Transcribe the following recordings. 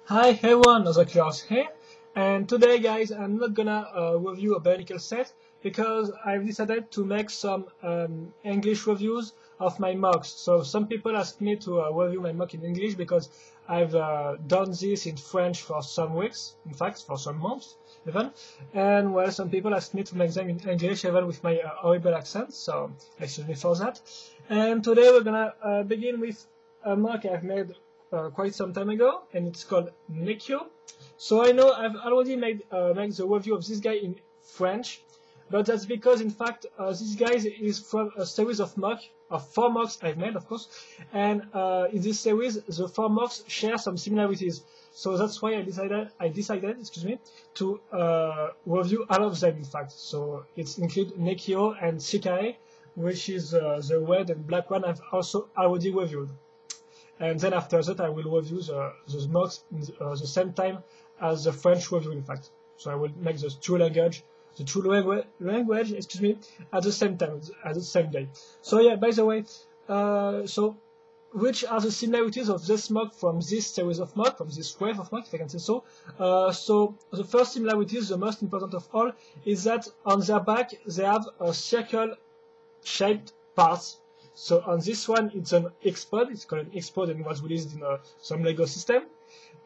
Hi everyone, Nekyo here, and today guys I'm not gonna review a Bionicle set because I've decided to make some English reviews of my mocks. So some people asked me to review my mock in English because I've done this in French for some weeks, in fact for some months even, and well some people asked me to make them in English even with my horrible accent, so excuse me for that. And today we're gonna begin with a mock I've made quite some time ago, and it's called Nekyo. So I know I've already made the review of this guy in French, but that's because in fact this guy is from a series of four mocks I've made, of course, and in this series the four mocks share some similarities. So that's why I decided, excuse me, to review all of them in fact. So it's include Nekyo and Shikae, which is the red and black one I've also already reviewed. And then after that, I will review the mocks in the same time as the French review, in fact. So I will make the two language, excuse me, at the same time, at the same day. So yeah, by the way, so which are the similarities of this mock from this series of mock, from this wave of mock, if I can say so. So the first similarity, the most important of all, is that on their back they have a circle-shaped parts. So on this one, it's an X-Pod, it's called an X-Pod and was released in some LEGO system.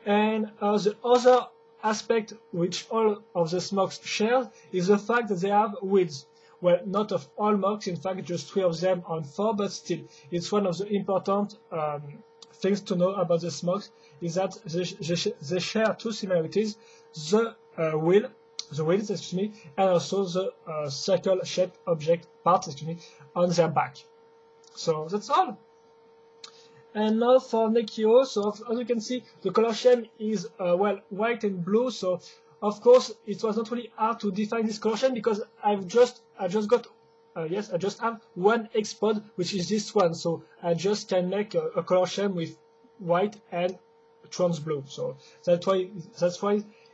And the other aspect which all of the mocks share is the fact that they have wheels. Well, not of all mocks, in fact just 3 of them on 4, but still, it's one of the important things to know about the mocks, is that they share two similarities, the wheels, excuse me, and also the circle-shaped object parts, excuse me, on their back. So that's all. And now for Nekyo, so as you can see, the color scheme is well, white and blue. So of course it was not really hard to define this color scheme because I just have one X-Pod, which is this one. So I just can make a color scheme with white and trans blue. So that's why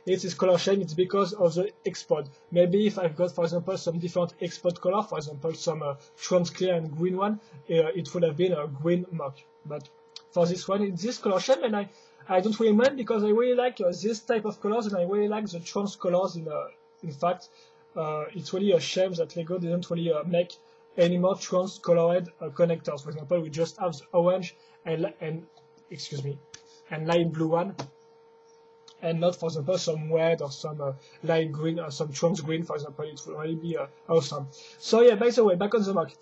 it is color scheme. It's because of the X-Pod. Maybe if I've got, for example, some different X-Pod color, for example, some trans clear and green one, it would have been a green mock. But for this one, it's this color scheme, and I don't really mind because I really like this type of colors, and I really like the trans colors. In fact, it's really a shame that LEGO didn't really make any more trans colored connectors. For example, we just have the orange and excuse me, and light blue one, and not, for example, some red or some light green or some trans green, for example. It would really be awesome. So yeah, by the way, back on the mock.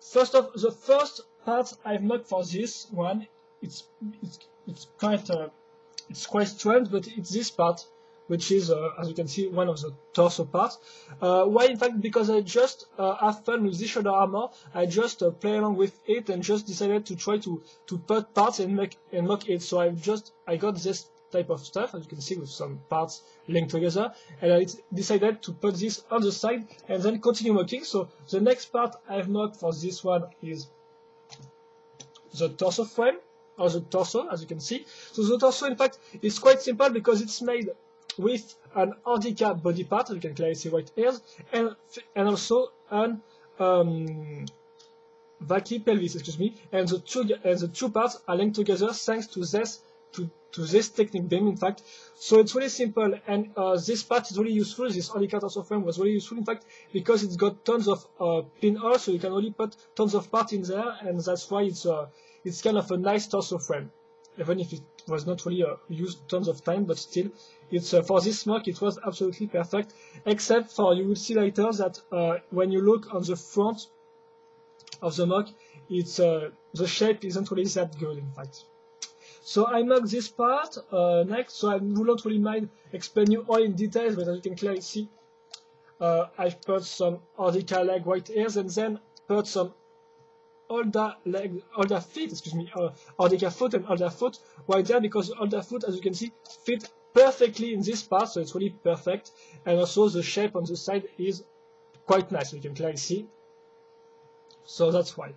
First off, the first part I've mocked for this one, it's quite strange, but it's this part, which is, as you can see, one of the torso parts. Why? In fact, because I just have fun with this shoulder armor. I just play along with it and just decided to try to put parts and mock it. So I got this type of stuff, as you can see, with some parts linked together, and I decided to put this on the side and then continue mocking. So the next part I've mocked for this one is the torso frame, or the torso, as you can see. So the torso, in fact, is quite simple because it's made with an Ordica body part, as you can clearly see right here, and also an Vaki pelvis, excuse me, and the two parts are linked together thanks to this technique beam, in fact. So it's really simple, and this part is really useful. This Ordica torso frame was really useful, in fact, because it's got tons of pinholes, so you can really put tons of parts in there, and that's why it's kind of a nice torso frame, even if it was not really used tons of time, but still, it's for this mock it was absolutely perfect. Except for, you will see later that when you look on the front of the mock, it's the shape isn't really that good, in fact. So I mocked this part next, so I will not really mind explain you all in details, but as you can clearly see, I've put some Ordica leg right here, and then put some Ordica feet, excuse me, Ordica foot and Ordica foot right there, because Ordica foot, as you can see, fit perfectly in this part, so it's really perfect, and also the shape on the side is quite nice, you can clearly see. So that's why.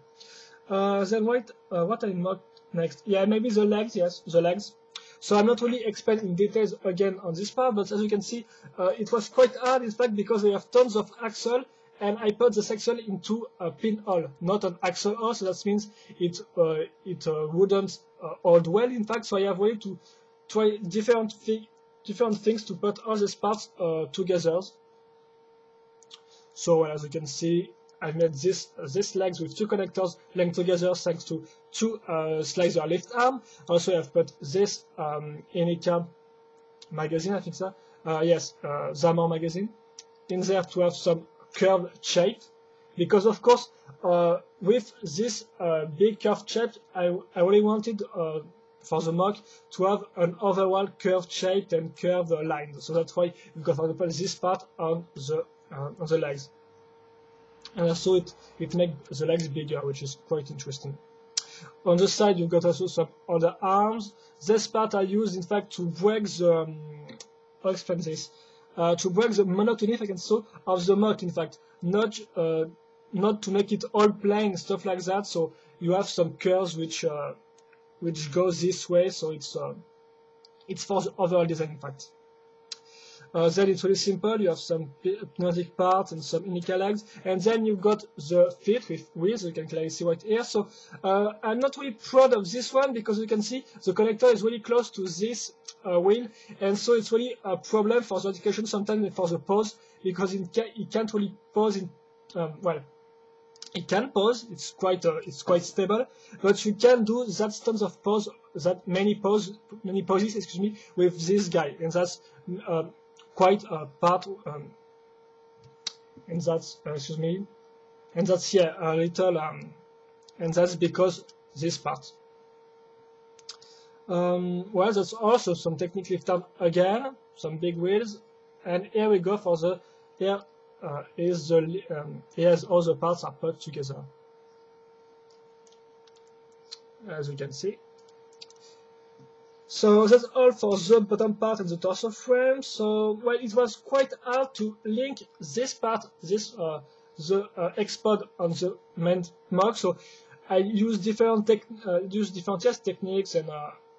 Then what I mocked next? Yeah, maybe the legs, yes, the legs. So I'm not really explaining in details again on this part, but as you can see, it was quite hard, in fact, because they have tons of axle, and I put the axle into a pinhole, not an axle hole, so that means it wouldn't hold well, in fact, so I have way to try different things to put all these parts together. So as you can see, I made this legs with 2 connectors linked together thanks to 2 slicer lift arm. Also, I've put this Nekyo magazine, I think so. Yes, Zaman magazine in there to have some curved shape, because of course with this big curved shape, I really wanted for the mock to have an overall curved shape and curved line. So that's why we've got, for example, this part on the legs. And also it makes the legs bigger, which is quite interesting. On the side, you've got also some other arms. This part I used, in fact, to break the, how explain this? To break the monotony, if I can say, of the mock, in fact, not to make it all plain, stuff like that. So you have some curves which goes this way. So it's for the overall design, in fact. Then it's really simple. You have some pneumatic parts and some Nekyo legs, and then you've got the feet with wheels. You can clearly see right here. So I'm not really proud of this one, because you can see the connector is really close to this wheel, and so it's really a problem for the articulation sometimes for the pose, because it can't really pose in well. It can pose. It's quite stable, but you can do that tons of pose, that many poses, excuse me, with this guy, and that's quite a part, and that's excuse me, and that's a little, and that's because this part. Well, that's also some technique lift arm again, some big wheels, and here we go for the here's all the parts are put together, as you can see. So that's all for the bottom part and the torso frame. So, well, it was quite hard to link this part, the X-pod on the main mock. So I used different test techniques, and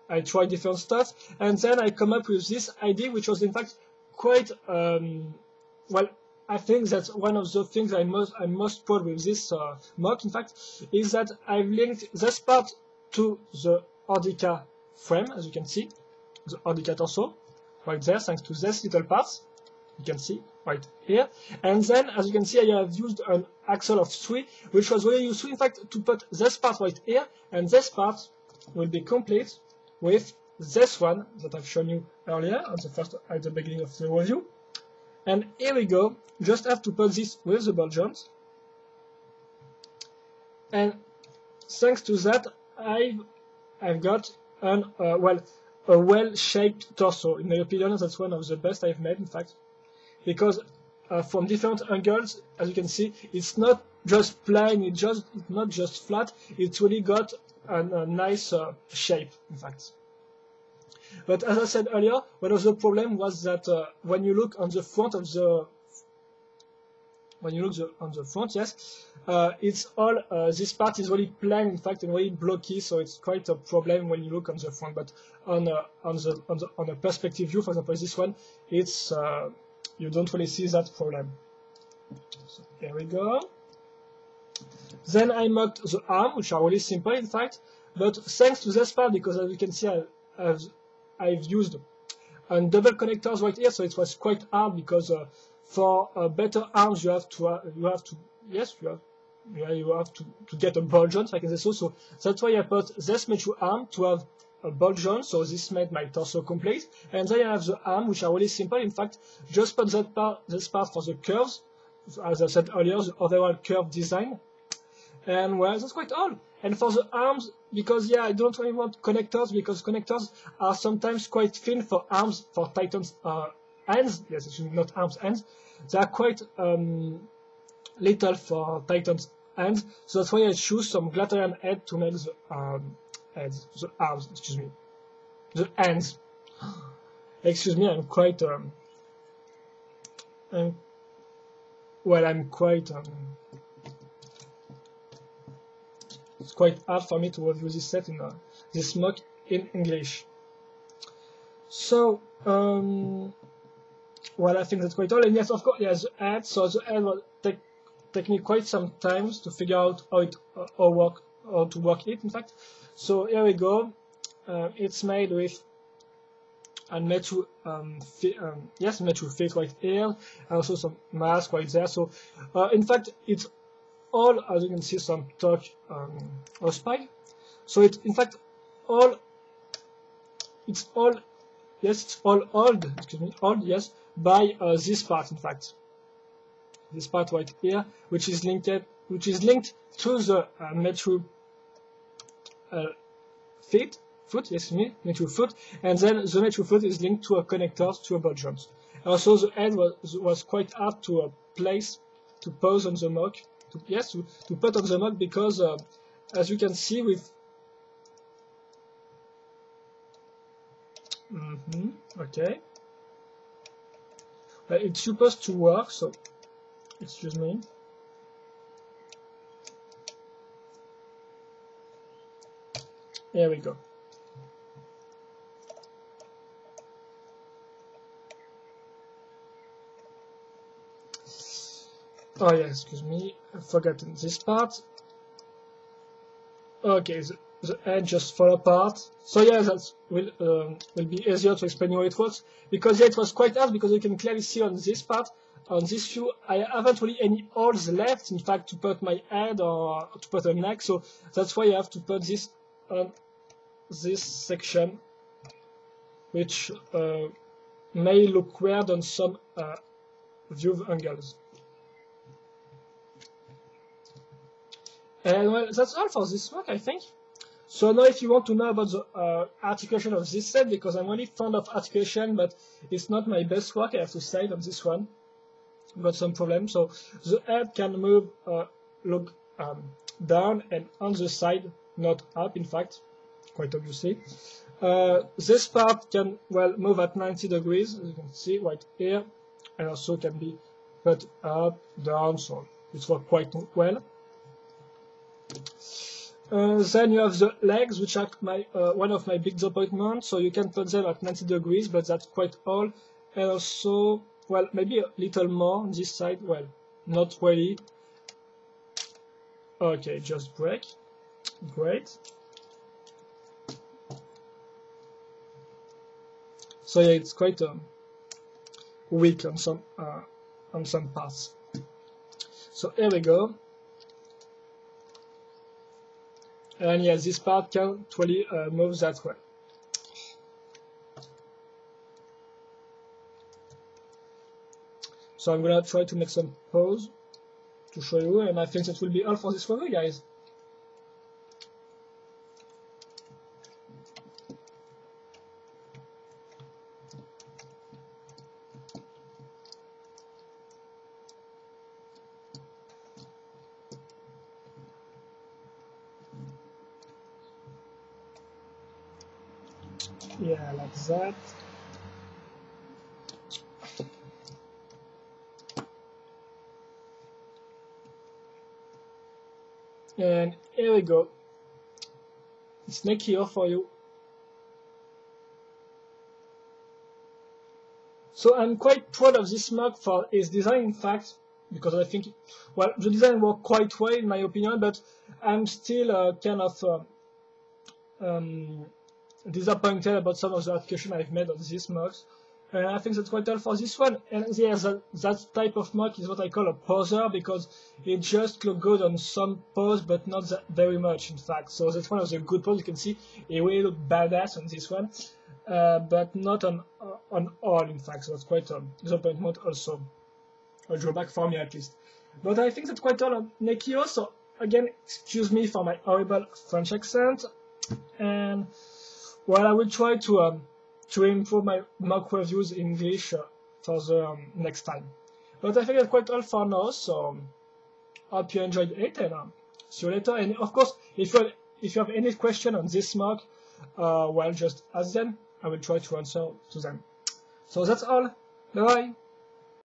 I tried different stuff, and then I come up with this idea, which was in fact quite well. I think that's one of the things I'm most proud with this mock. In fact, is that I've linked this part to the Ordica frame, as you can see, the Ordica torso, right there, thanks to this little parts, you can see, right here. And then, as you can see, I have used an axle of 3, which was really useful, in fact, to put this part right here, and this part will be complete with this one that I've shown you earlier at the beginning of the review. And here we go, just have to put this with the ball joint. And thanks to that, I've got a well-shaped torso. In my opinion, that's one of the best I've made, in fact, because from different angles, as you can see, it's not just plain, it's not just flat, it's really got a nice shape, in fact. But as I said earlier, one of the problems was that when you look on the front of the yes, it's all this part is really plain, in fact, and really blocky, so it's quite a problem when you look on the front. But on a perspective view, for example, this one, it's you don't really see that problem. So here we go. Then I mocked the arm, which are really simple, in fact, but thanks to this part, because as you can see, I've used double connectors right here, so it was quite hard, because for better arms you have to get a ball joint, like this. So that's why I put this mature arm to have a ball joint, so this made my torso complete. And then I have the arm, which are really simple, in fact, just put this part for the curves, as I said earlier, the overall curve design. And well, that's quite all. And for the arms, because I don't really want connectors, because connectors are sometimes quite thin for arms, for Titan's hands. Yes, actually not arms, hands. They are quite little for Titan's hands, so that's why I choose some Glatterian head to make the arms, excuse me, the hands. Excuse me, I'm quite it's quite hard for me to review this set in this mock in English. So, well, I think that's quite all. And yes, of course, the head. So the head will take me quite some time to figure out how to work it, in fact. So here we go. It's made with and Metro yes, Metro fit right here, and also some mask right there. So in fact, it's all, as you can see, some talk spy. So it's in fact all it's all yes, it's all old, excuse me, old, yes, by this part, in fact, this part right here, which is linked to the Metro foot, yes, Metro foot, and then the Metro foot is linked to a connectors to a ball joint. Also, the head was quite hard to place, to pose on the mock, to put on the mock, because as you can see with okay, it's supposed to work, so excuse me. Here we go. Oh yeah, excuse me, I've forgotten this part. Okay, the edge just fall apart. So yeah, that will be easier to explain how it works, because yeah, it was quite hard, because you can clearly see on this part, on this view, I haven't really any holes left, in fact, to put my head or to put a neck, so that's why I have to put this on this section, which may look weird on some view angles. And well, that's all for this work, I think. So now if you want to know about the articulation of this set, because I'm really fond of articulation, but it's not my best work, I have to say, on this one. Got some problems. So the head can move look down and on the side, not up, in fact, quite obviously. This part can, well, move at 90 degrees, as you can see right here, and also can be put up, down, so it works quite well. Then you have the legs, which are one of my big disappointments. So you can put them at 90 degrees, but that's quite all. And also, well, maybe a little more on this side. Well, not really. Okay, just break. Great. So yeah, it's quite weak on some parts. So here we go. And yeah, this part can't really move that way. So I'm gonna try to make some pause to show you, and I think that will be all for this review, guys. Yeah, like that. And here we go. It's Nekyo for you. So I'm quite proud of this mug for its design, in fact, because I think, well, the design worked quite well in my opinion, but I'm still kind of disappointed about some of the application I've made on these mugs. And I think that's quite all for this one. And yeah, that type of mug is what I call a poser, because it just looks good on some pose, but not that very much, in fact. So that's one of the good poses. You can see it really looks badass on this one, but not on all, in fact. So that's quite a disappointment also, a drawback for me at least. But I think that's quite all on Nekyo. So again, excuse me for my horrible French accent, and well, I will try to improve my mock reviews in English for the next time. But I think that's quite all for now, so hope you enjoyed it, and see you later. And of course, if you have any question on this mock, well, just ask them. I will try to answer to them. So that's all. Bye bye.